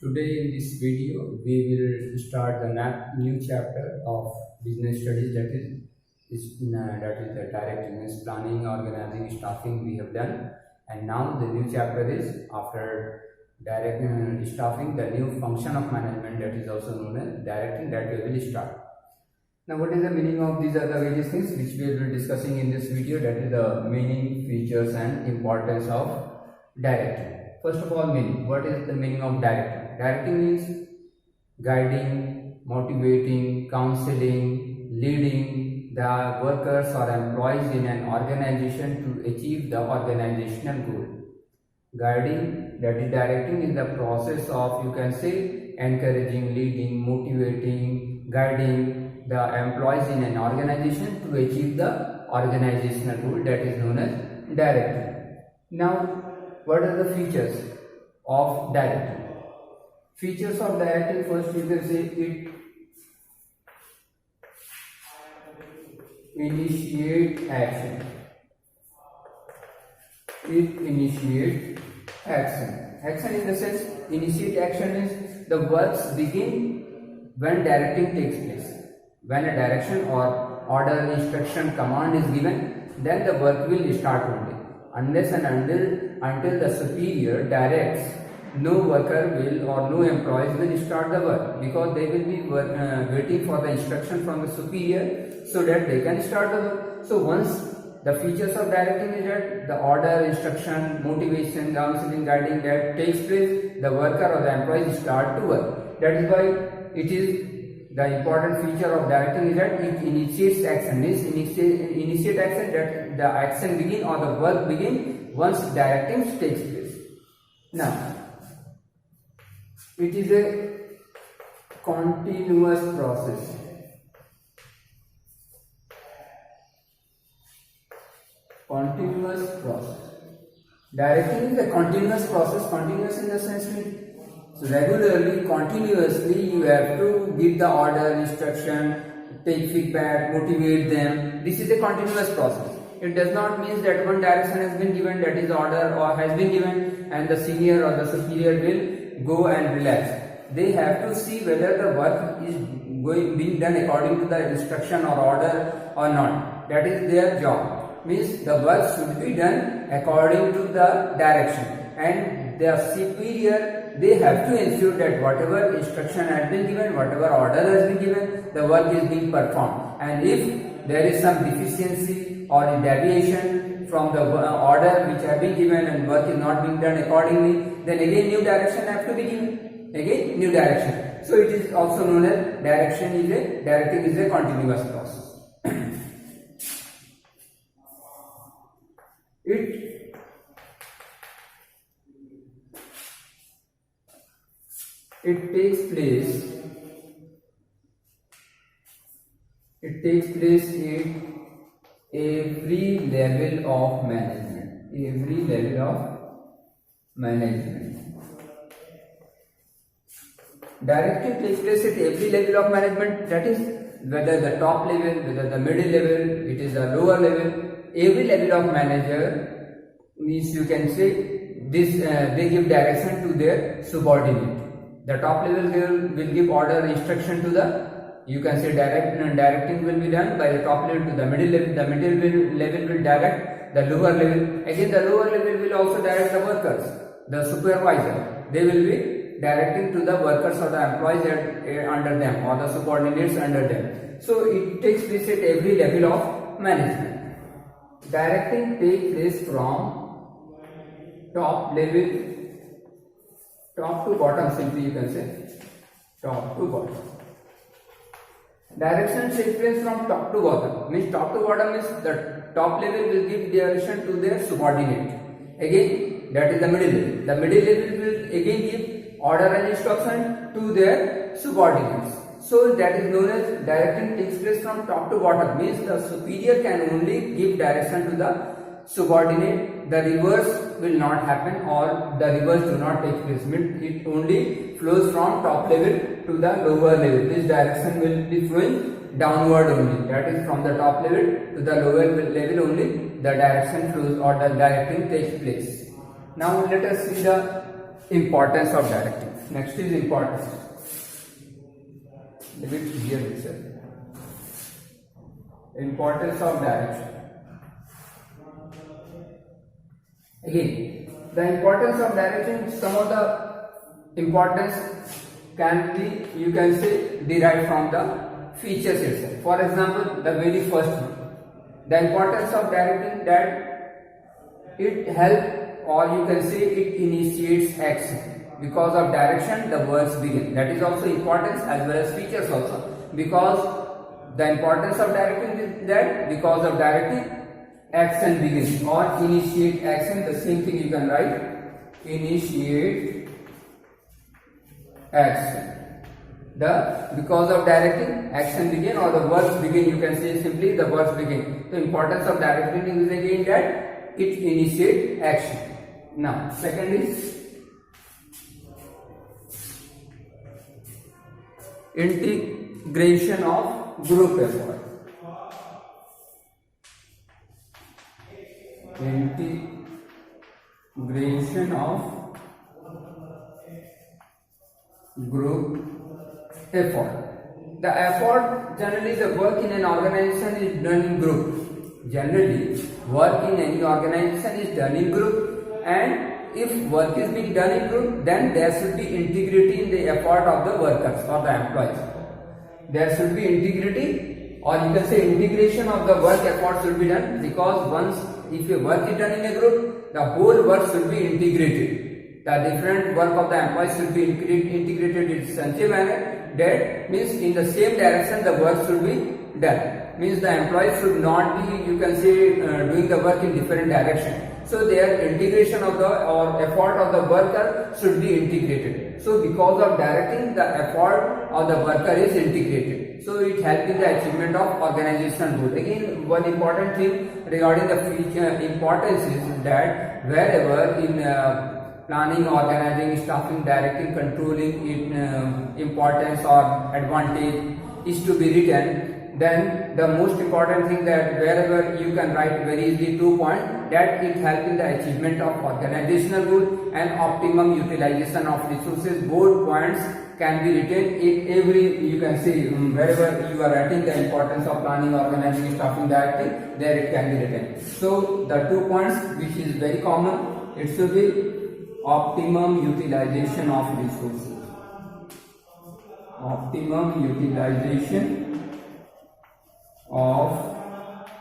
Today in this video we will start the new chapter of business studies, that is the direct business planning, organizing, staffing we have done, and now the new chapter is after direct staffing, the new function of management, that is also known as directing, that we will start. Now what is the meaning of these other various things which we will be discussing in this video, that is the meaning, features and importance of directing. First of all, meaning. What is the meaning of directing? Directing means guiding, motivating, counseling, leading the workers or employees in an organization to achieve the organizational goal. Guiding, that is directing, is the process of, you can say, encouraging, leading, motivating, guiding the employees in an organization to achieve the organizational goal, that is known as directing. Now, what are the features of directing? Features of directing, first you can say it initiate action. It initiate action. Action in the sense, initiate action is the works begin when directing takes place. When a direction or order, instruction, command is given, then the work will start only. Unless and until the superior directs, no worker will or no employees will start the work, because they will be waiting for the instruction from the superior so that they can start the work. So once the features of directing is that the order, instruction, motivation, counseling, guiding that takes place, the worker or the employees start to work. That is why it is the important feature of directing is that it initiates action. Means initiate action, that the action begin or the work begin once directing takes place. Now, it is a continuous process. Continuous process. Directing is a continuous process. Continuous in the sense that regularly, continuously, you have to give the order, instruction, take feedback, motivate them. This is a continuous process. It does not mean that one direction has been given, that is order or has been given, and the senior or the superior will go and relax. They have to see whether the work is being done according to the instruction or order or not. That is their job. Means the work should be done according to the direction, and the superior, they have to ensure that whatever instruction has been given, whatever order has been given, the work is being performed. And if there is some deficiency or deviation from the order which have been given and work is not being done accordingly, then again new direction have to be given. Again new direction. So it is also known as directing is a continuous process. It takes place at every level of management. Every level of management. Directing takes place at every level of management, that is whether the top level, whether the middle level, it is the lower level. Every level of manager means, you can say, this they give direction to their subordinate. The top level will give order, instruction to the, you can say, directing will be done by the top level to the middle level. The middle level will direct the lower level. Again, the lower level will also direct the workers. The supervisor, they will be directing to the workers or the employees under them or the subordinates under them. So it takes place at every level of management. Directing takes place from top level, top to bottom, simply you can say, top to bottom. Direction takes place from top to bottom. Means top to bottom is the top level will give direction to their subordinate. Again, that is the middle level. The middle level will again give order and instruction to their subordinates. So that is known as directing takes place from top to bottom. Means the superior can only give direction to the subordinate. The reverse will not happen, or the reverse do not take place. Means it only flows from top level to the lower level. This direction will be flowing downward only. That is from the top level to the lower level only the direction flows or the directing takes place. Now let us see the importance of directing. Next is importance. Leave it here itself. Importance of direction. Again, the importance of direction, some of the importance can be, you can say, derived from the features itself. For example, the very first one, the importance of directing, that it helps, or you can say it initiates action. Because of direction, the works begin. That is also importance as well as features also. Because the importance of directing is that because of directing, action begins, or initiate action. The same thing you can write, initiate action. Because of directing, action begin, or the works begin. You can say simply the works begin. The importance of directing is again that it initiates action. Now, second is integration of group effort. Integration of group effort. The effort, generally the work in an organization is done in group. Generally, work in any organization is done in group, and if work is being done in group, then there should be integrity in the effort of the workers or the employees. There should be integrity, or you can say integration of the work effort should be done, because once if a work is done in a group, the whole work should be integrated. The different work of the employees should be integrated in such a manner that means in the same direction the work should be done. Means the employees should not be, you can say, doing the work in different direction. So their integration of the or effort of the worker should be integrated. So because of directing, the effort of the worker is integrated. So it helps in the achievement of organizational goal. Again, one important thing regarding the feature importance is that wherever in planning, organizing, staffing, directing, controlling, importance or advantage is to be written, then the most important thing that wherever you can write very easily 2 points, that it helps in the achievement of organizational goal and optimum utilization of resources. Both points can be written in every, you can see, wherever you are writing the importance of planning, organizing, staffing, directing, there it can be written. So the 2 points which is very common, it should be optimum utilization of resources. Optimum utilization of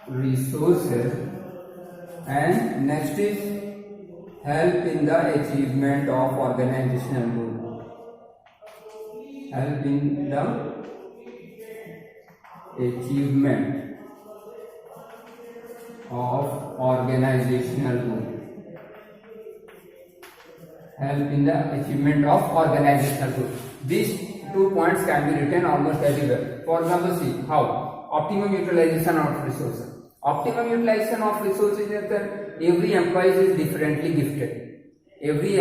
resources, and next is help in the achievement of organizational goal. Help in the achievement of organizational goal. Help in the achievement of organizational goal. These 2 points can be written almost everywhere. For example, see how optimum utilization of resources. Optimum utilization of resources is that every employee is differently gifted. Every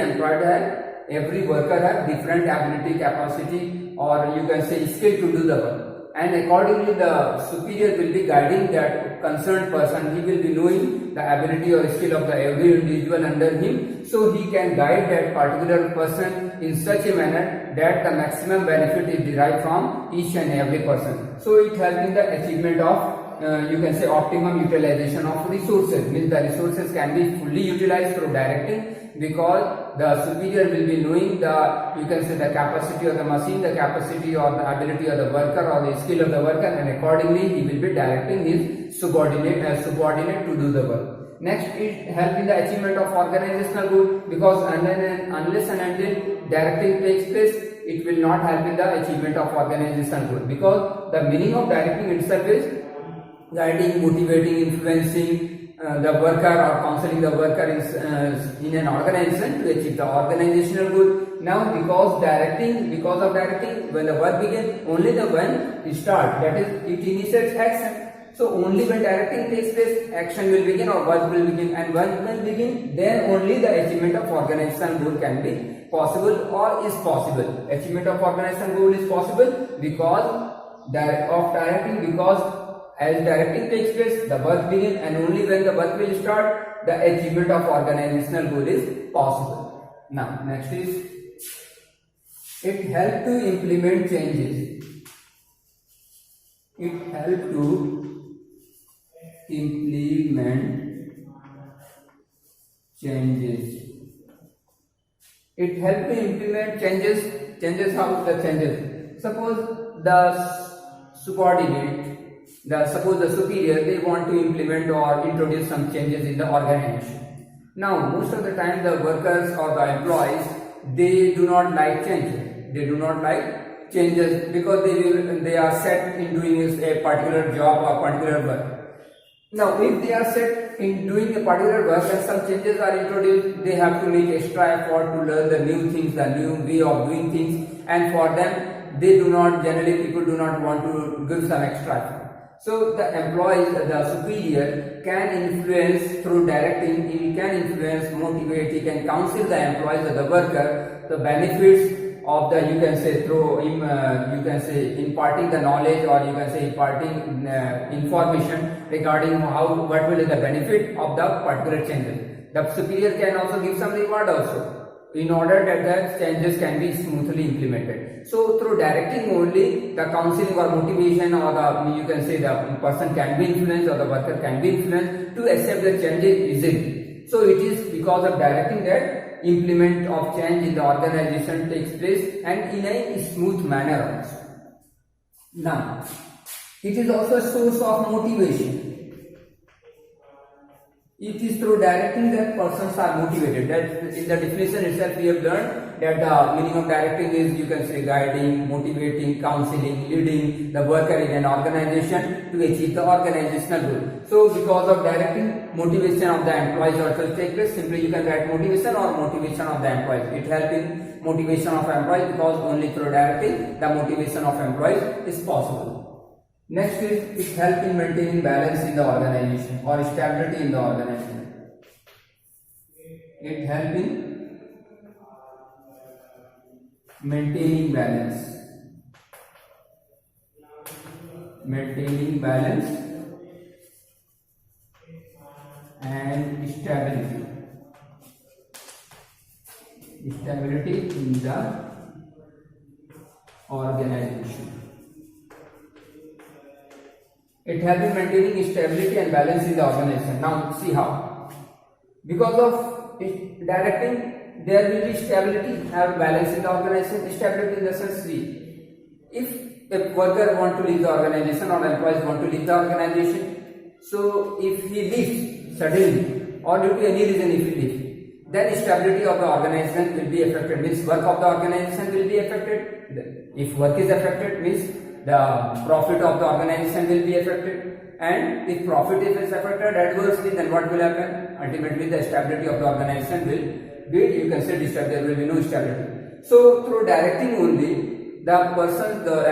worker has different ability, capacity, or you can say skill to do the work. And accordingly, the superior will be guiding that concerned person. He will be knowing the ability or skill of the every individual under him, so he can guide that particular person in such a manner that the maximum benefit is derived from each and every person. So it helps in the achievement of you can say optimum utilization of resources. Means the resources can be fully utilized through directing, because the superior will be knowing the, you can say, the capacity of the machine, the capacity or the ability of the worker or the skill of the worker, and accordingly he will be directing his subordinate to do the work. Next, it helps in the achievement of organizational goal, because unless and until directing takes place, it will not help in the achievement of organizational goal, because the meaning of directing itself is guiding, motivating, influencing the worker or counseling the worker in an organization to achieve the organizational goal. Now, because of directing, when the work begins, only the when it starts, that is, it initiates action. So only when directing takes place, action will begin or work will begin, and when will begin, then only the achievement of organizational goal can be possible or is possible. Achievement of organizational goal is possible because of directing, because as directing takes place, the work begins, and only when the work will start, the achievement of organizational goal is possible. Now, next is It helps to implement changes. It helps to implement changes. It helps to implement changes. Changes, how the changes? Suppose the subordinate, suppose the superior, they want to implement or introduce some changes in the organization. Now, most of the time the workers or the employees, they do not like changes. They do not like changes because they are set in doing a particular job or particular work. Now, if they are set in doing a particular work and some changes are introduced, they have to make extra effort to learn the new things, the new way of doing things, and for them, people do not want to give some extra effort. So, the employees, the superior can influence through directing, he can influence, motivate, he can counsel the employees or the worker, the benefits of the, you can say through imparting the knowledge, or you can say imparting information regarding what will be the benefit of the particular changes. The superior can also give some reward also, in order that the changes can be smoothly implemented. So through directing only, the counseling or motivation, or the, you can say, the person can be influenced or the worker can be influenced to accept the changes easily. So it is because of directing that implement of change in the organization takes place, and in a smooth manner also. Now, it is also a source of motivation. It is through directing that persons are motivated. That in the definition itself we have learned that the meaning of directing is, you can say, guiding, motivating, counseling, leading the worker in an organization to achieve the organizational goal. So because of directing, motivation of the employees also take place. Simply you can write motivation or motivation of the employees. It helps in motivation of employees because only through directing the motivation of employees is possible. Next is, it helps in maintaining balance in the organization or stability in the organization. It helps in maintaining balance. Maintaining balance and stability. Stability in the organization. It helps in maintaining stability and balance in the organization. Now see how. Because of directing, there will be stability and balance in the organization. Stability in the sense, if a worker want to leave the organization or employees want to leave the organization, so if he leaves suddenly or due to any reason if he leaves, then stability of the organization will be affected, means work of the organization will be affected. If work is affected, means the profit of the organization will be affected, and if profit is affected adversely, then what will happen? Ultimately the stability of the organization will be, you can say, disturbed. There will be no stability. So through directing only, the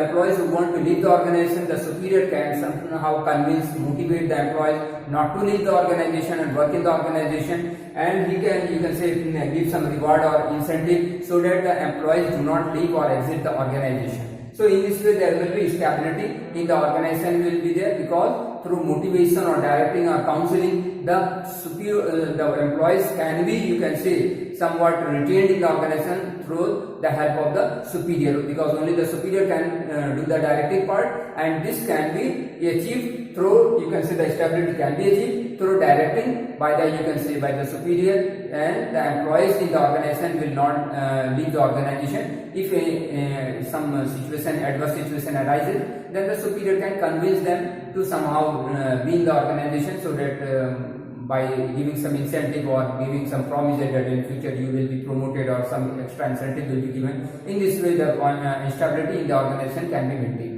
employees who want to leave the organization, the superior can somehow convince, motivate the employees not to leave the organization and work in the organization, and he can, you can say, give some reward or incentive so that the employees do not leave or exit the organization. So in this way there will be stability in the organization will be there, because through motivation or directing or counseling, the employees can be, you can say, somewhat retained in the organization through the help of the superior, because only the superior can do the directing part, and this can be achieved through, you can say, the stability can be achieved through directing by the, you can say, by the superior, and the employees in the organization will not leave the organization. If some adverse situation arises, then the superior can convince them to somehow be in the organization, so that by giving some incentive or giving some promise that in future you will be promoted or some extra incentive will be given. In this way the stability in the organization can be maintained.